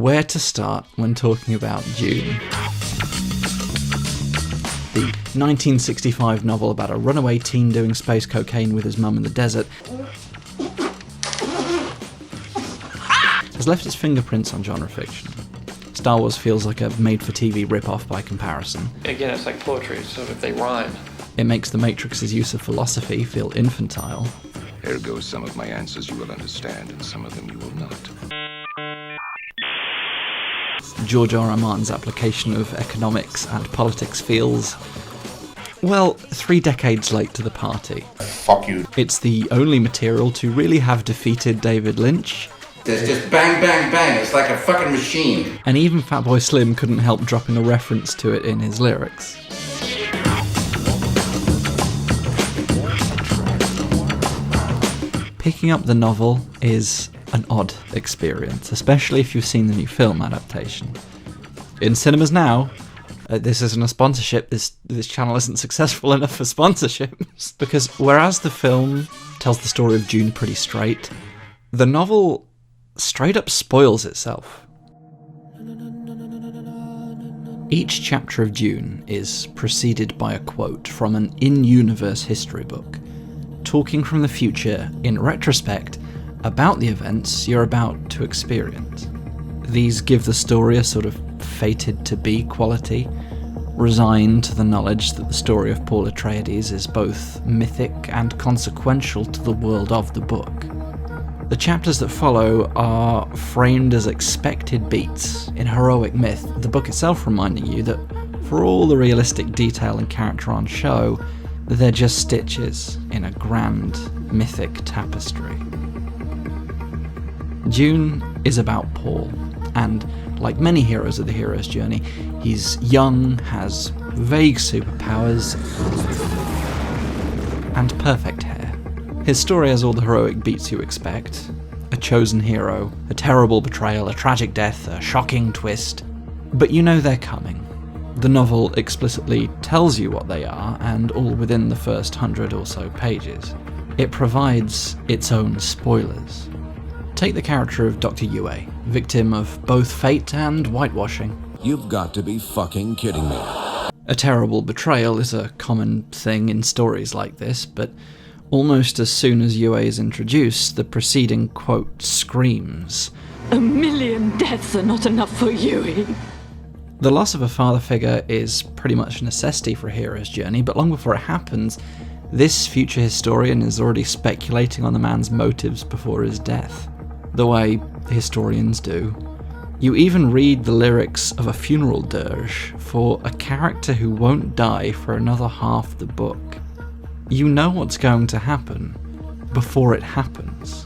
Where to start when talking about Dune? The 1965 novel about a runaway teen doing space cocaine with his mum in the desert has left its fingerprints on genre fiction. Star Wars feels like a made-for-TV rip-off by comparison. Again, it's like poetry, so if they rhyme. It makes The Matrix's use of philosophy feel infantile. Ergo, some of my answers you will understand, and some of them you will not. George R.R. Martin's application of economics and politics feels, well, 3 decades late to the party. Fuck you. It's the only material to really have defeated David Lynch. There's just bang, bang, bang. It's like a fucking machine. And even Fatboy Slim couldn't help dropping a reference to it in his lyrics. Picking up the novel is an odd experience, especially if you've seen the new film adaptation. In cinemas now, this isn't a sponsorship, this channel isn't successful enough for sponsorships, because whereas the film tells the story of Dune pretty straight, the novel straight up spoils itself. Each chapter of Dune is preceded by a quote from an in-universe history book, talking from the future in retrospect about the events you're about to experience. These give the story a sort of fated-to-be quality, resigned to the knowledge that the story of Paul Atreides is both mythic and consequential to the world of the book. The chapters that follow are framed as expected beats in heroic myth, the book itself reminding you that for all the realistic detail and character on show, they're just stitches in a grand mythic tapestry. Dune is about Paul, and like many heroes of the hero's journey, he's young, has vague superpowers, and perfect hair. His story has all the heroic beats you expect. A chosen hero, a terrible betrayal, a tragic death, a shocking twist. But you know they're coming. The novel explicitly tells you what they are, and all within the first 100 or so pages. It provides its own spoilers. Take the character of Dr. Yue, victim of both fate and whitewashing. You've got to be fucking kidding me. A terrible betrayal is a common thing in stories like this, but almost as soon as Yue is introduced, the preceding quote screams, "1,000,000 deaths are not enough for Yue." The loss of a father figure is pretty much a necessity for a hero's journey, but long before it happens, this future historian is already speculating on the man's motives before his death, the way historians do. You even read the lyrics of a funeral dirge for a character who won't die for another half the book. You know what's going to happen before it happens.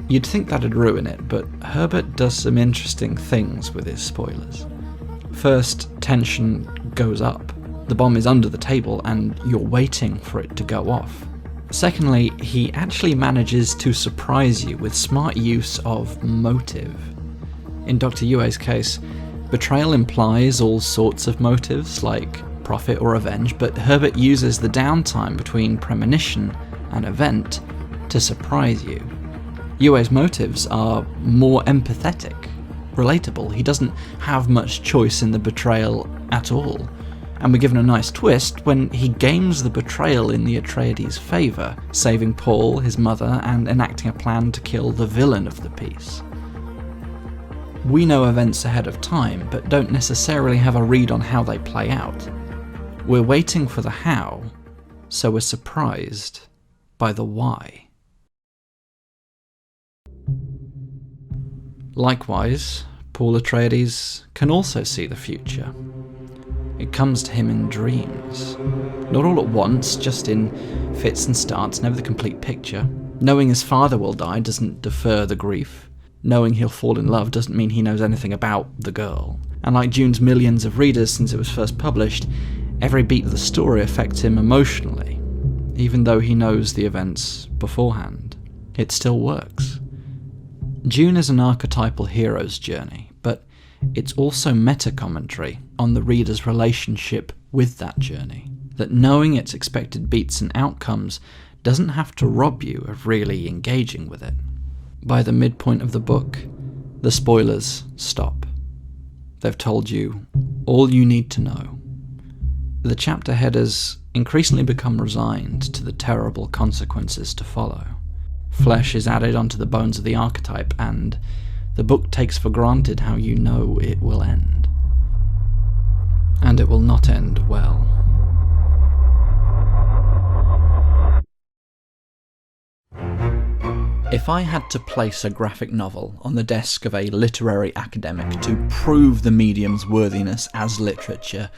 You'd think that'd ruin it, but Herbert does some interesting things with his spoilers. First, tension goes up. The bomb is under the table and you're waiting for it to go off. Secondly, he actually manages to surprise you with smart use of motive. In Dr. Yue's case, betrayal implies all sorts of motives, like profit or revenge, but Herbert uses the downtime between premonition and event to surprise you. Yue's motives are more empathetic, relatable. He doesn't have much choice in the betrayal at all, and we're given a nice twist when he games the betrayal in the Atreides' favour, saving Paul, his mother, and enacting a plan to kill the villain of the piece. We know events ahead of time, but don't necessarily have a read on how they play out. We're waiting for the how, so we're surprised by the why. Likewise, Paul Atreides can also see the future. It comes to him in dreams. Not all at once, just in fits and starts, never the complete picture. Knowing his father will die doesn't defer the grief. Knowing he'll fall in love doesn't mean he knows anything about the girl. And like Dune's millions of readers since it was first published, every beat of the story affects him emotionally, even though he knows the events beforehand. It still works. Dune is an archetypal hero's journey, but it's also meta-commentary on the reader's relationship with that journey, that knowing its expected beats and outcomes doesn't have to rob you of really engaging with it. By the midpoint of the book, The spoilers stop. They've told you all you need to know. The chapter headers increasingly become resigned to the terrible consequences to follow. Flesh is added onto the bones of the archetype, and the book takes for granted how you know it will end. And it will not end well. If I had to place a graphic novel on the desk of a literary academic to prove the medium's worthiness as literature,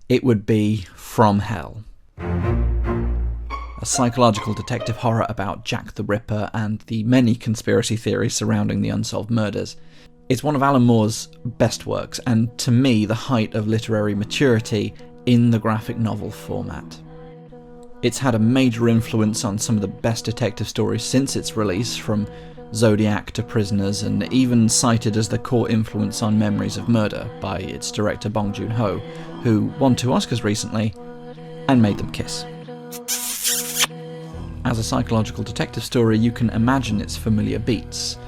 it would be From Hell. A psychological detective horror about Jack the Ripper and the many conspiracy theories surrounding the unsolved murders. It's one of Alan Moore's best works, and to me the height of literary maturity in the graphic novel format. It's had a major influence on some of the best detective stories since its release, from Zodiac to Prisoners, and even cited as the core influence on Memories of Murder by its director Bong Joon-ho, who won 2 Oscars recently and made them kiss. As a psychological detective story, you can imagine its familiar beats.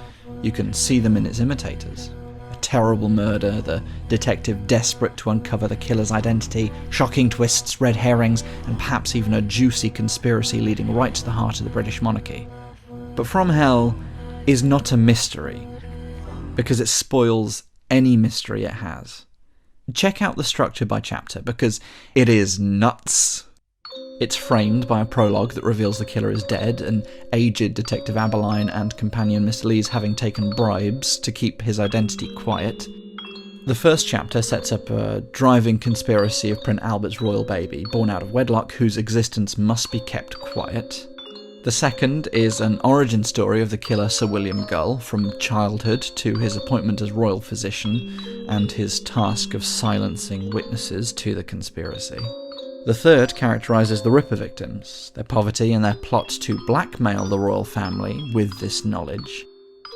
You can see them in its imitators. A terrible murder, the detective desperate to uncover the killer's identity, shocking twists, red herrings, and perhaps even a juicy conspiracy leading right to the heart of the British monarchy. But From Hell is not a mystery, because it spoils any mystery it has. Check out the structure by chapter, because it is nuts. It's framed by a prologue that reveals the killer is dead, and aged Detective Aberline and companion Mr. Lees having taken bribes to keep his identity quiet. The first chapter sets up a driving conspiracy of Prince Albert's royal baby, born out of wedlock, whose existence must be kept quiet. The second is an origin story of the killer Sir William Gull, from childhood to his appointment as royal physician, and his task of silencing witnesses to the conspiracy. The third characterises the Ripper victims, their poverty and their plot to blackmail the royal family with this knowledge.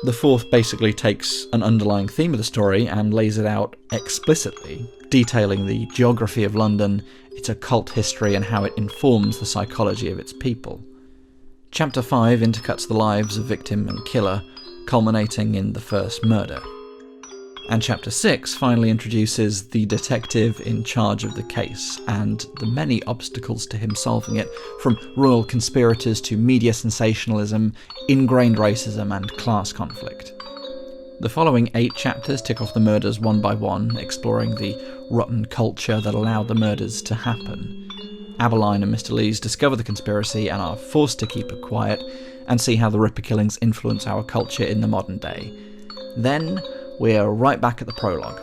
The fourth basically takes an underlying theme of the story and lays it out explicitly, detailing the geography of London, its occult history, and how it informs the psychology of its people. Chapter 5 intercuts the lives of victim and killer, culminating in the first murder. And Chapter 6 finally introduces the detective in charge of the case, and the many obstacles to him solving it, from royal conspirators to media sensationalism, ingrained racism, and class conflict. The following 8 chapters tick off the murders one by one, exploring the rotten culture that allowed the murders to happen. Aberline and Mr. Lees discover the conspiracy and are forced to keep it quiet, and see how the Ripper killings influence our culture in the modern day. Then we're right back at the prologue.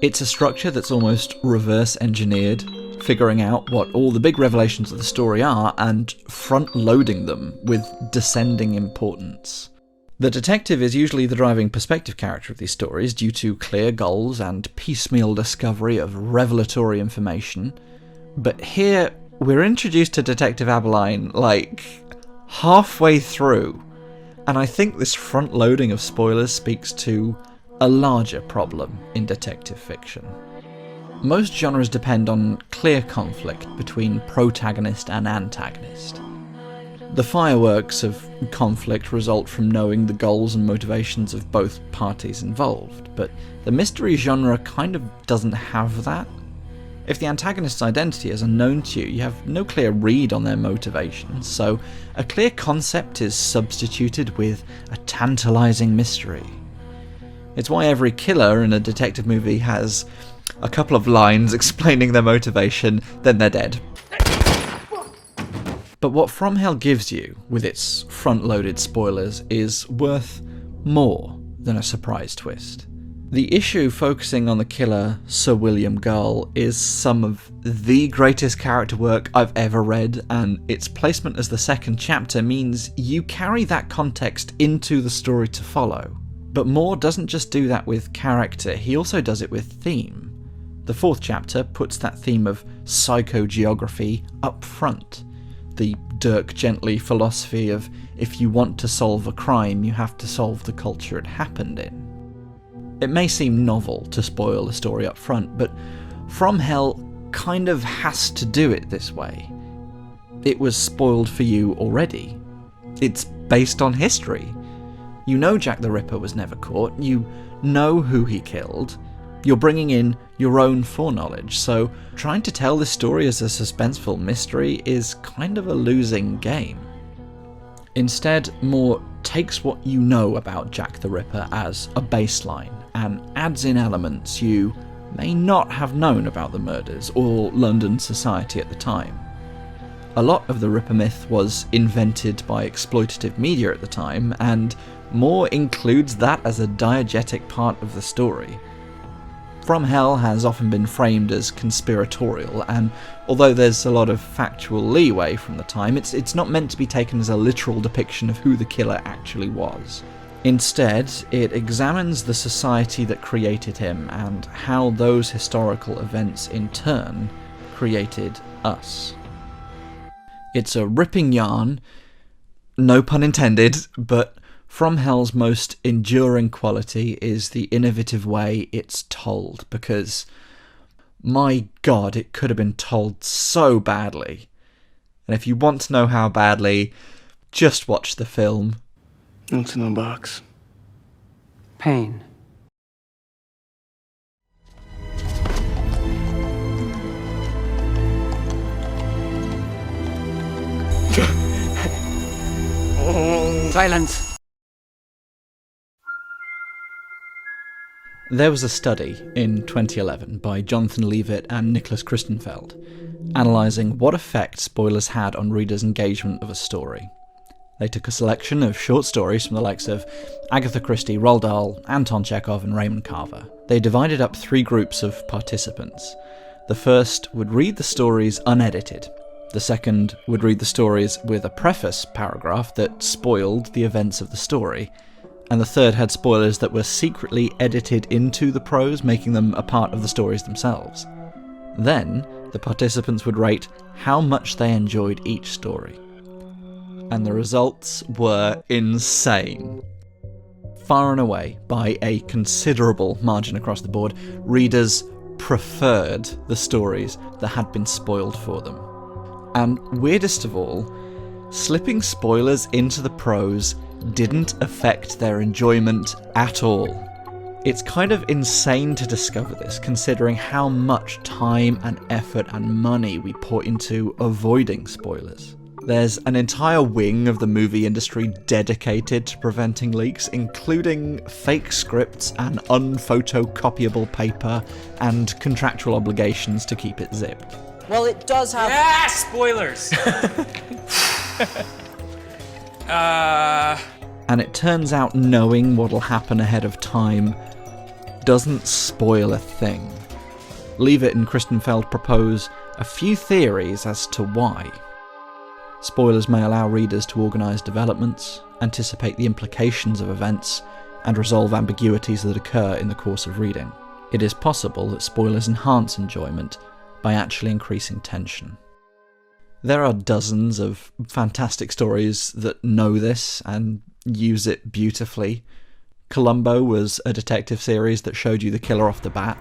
It's a structure that's almost reverse engineered, figuring out what all the big revelations of the story are and front-loading them with descending importance. The detective is usually the driving perspective character of these stories due to clear goals and piecemeal discovery of revelatory information, but here we're introduced to Detective Aberline like halfway through. And I think this front-loading of spoilers speaks to a larger problem in detective fiction. Most genres depend on clear conflict between protagonist and antagonist. The fireworks of conflict result from knowing the goals and motivations of both parties involved, but the mystery genre kind of doesn't have that. If the antagonist's identity is unknown to you, you have no clear read on their motivations, so a clear concept is substituted with a tantalising mystery. It's why every killer in a detective movie has a couple of lines explaining their motivation, then they're dead. But what From Hell gives you, with its front-loaded spoilers, is worth more than a surprise twist. The issue focusing on the killer, Sir William Gull, is some of the greatest character work I've ever read, and its placement as the second chapter means you carry that context into the story to follow. But Moore doesn't just do that with character, he also does it with theme. The fourth chapter puts that theme of psychogeography up front. The Dirk Gently philosophy of, if you want to solve a crime, you have to solve the culture it happened in. It may seem novel to spoil a story up front, but From Hell kind of has to do it this way. It was spoiled for you already. It's based on history. You know Jack the Ripper was never caught, you know who he killed, you're bringing in your own foreknowledge, so trying to tell this story as a suspenseful mystery is kind of a losing game. Instead, Moore takes what you know about Jack the Ripper as a baseline and adds in elements you may not have known about the murders or London society at the time. A lot of the Ripper myth was invented by exploitative media at the time, and Moore includes that as a diegetic part of the story. From Hell has often been framed as conspiratorial, and although there's a lot of factual leeway from the time, it's not meant to be taken as a literal depiction of who the killer actually was. Instead, it examines the society that created him and how those historical events in turn created us. It's a ripping yarn, no pun intended, but From Hell's most enduring quality is the innovative way it's told, because, my god, it could have been told so badly. And if you want to know how badly, just watch the film. What's in the box? Pain. Silence! There was a study in 2011 by Jonathan Leavitt and Nicholas Christenfeld, analysing what effect spoilers had on readers' engagement of a story. They took a selection of short stories from the likes of Agatha Christie, Roald Dahl, Anton Chekhov and Raymond Carver. They divided up 3 groups of participants. The first would read the stories unedited. The second would read the stories with a preface paragraph that spoiled the events of the story. And the third had spoilers that were secretly edited into the prose, making them a part of the stories themselves. Then, the participants would rate how much they enjoyed each story. And the results were insane. Far and away, by a considerable margin across the board, readers preferred the stories that had been spoiled for them. And weirdest of all, slipping spoilers into the prose didn't affect their enjoyment at all. It's kind of insane to discover this, considering how much time and effort and money we put into avoiding spoilers. There's an entire wing of the movie industry dedicated to preventing leaks, including fake scripts and unphotocopyable paper and contractual obligations to keep it zipped. Well, it does have... Yeah, spoilers! And it turns out knowing what'll happen ahead of time doesn't spoil a thing. Leavitt and Christenfeld propose a few theories as to why. Spoilers may allow readers to organise developments, anticipate the implications of events, and resolve ambiguities that occur in the course of reading. It is possible that spoilers enhance enjoyment by actually increasing tension. There are dozens of fantastic stories that know this and use it beautifully. Columbo was a detective series that showed you the killer off the bat,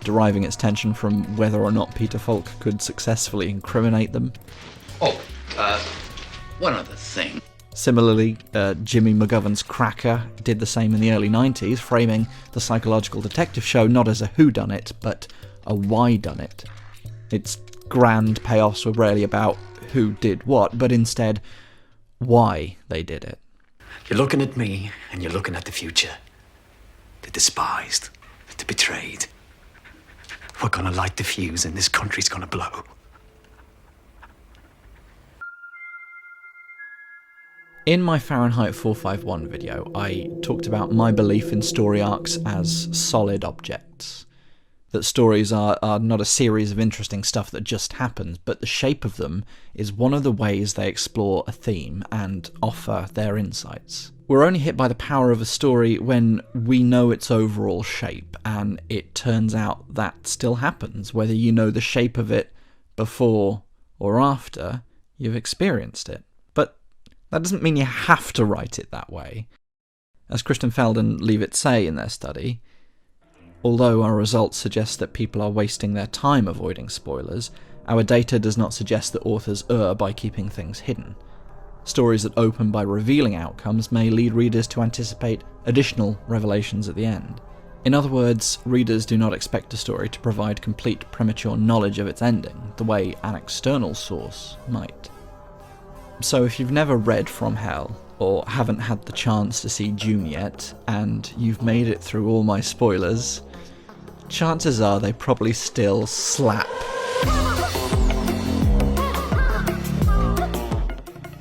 deriving its tension from whether or not Peter Falk could successfully incriminate them. One other thing. Similarly, Jimmy McGovern's Cracker did the same in the early 90s, framing the psychological detective show not as a whodunit, but a why-done-it. Its grand payoffs were rarely about who did what, but instead why they did it. You're looking at me, and you're looking at the future. The despised, the betrayed. We're gonna light the fuse, and this country's gonna blow. In my Fahrenheit 451 video, I talked about my belief in story arcs as solid objects. That stories are not a series of interesting stuff that just happens, but the shape of them is one of the ways they explore a theme and offer their insights. We're only hit by the power of a story when we know its overall shape, and it turns out that still happens, whether you know the shape of it before or after you've experienced it. But that doesn't mean you have to write it that way. As Christenfeld and Leavitt say in their study, although our results suggest that people are wasting their time avoiding spoilers, our data does not suggest that authors err by keeping things hidden. Stories that open by revealing outcomes may lead readers to anticipate additional revelations at the end. In other words, readers do not expect a story to provide complete premature knowledge of its ending, the way an external source might. So if you've never read From Hell, or haven't had the chance to see Dune yet, and you've made it through all my spoilers, chances are they probably still slap.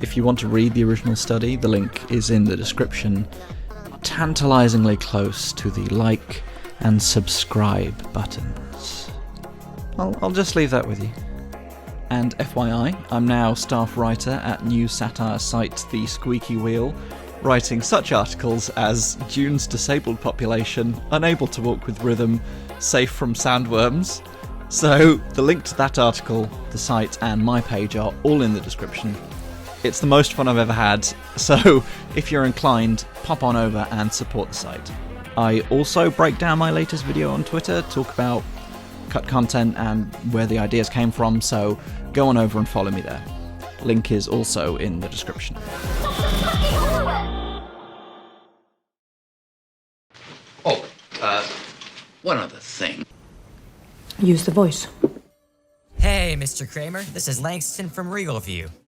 If you want to read the original study, the link is in the description, tantalisingly close to the like and subscribe buttons. I'll just leave that with you. And FYI, I'm now staff writer at news satire site The Squeaky Wheel, writing such articles as Dune's disabled population, unable to walk with rhythm, safe from sandworms. So the link to that article, the site and my page are all in the description. It's the most fun I've ever had, so if you're inclined, pop on over and support the site. I also break down my latest video on Twitter, talk about cut content and where the ideas came from, so go on over and follow me there. Link is also in the description. Oh, one other thing. Use the voice. Hey, Mr. Kramer, this is Langston from Regal View.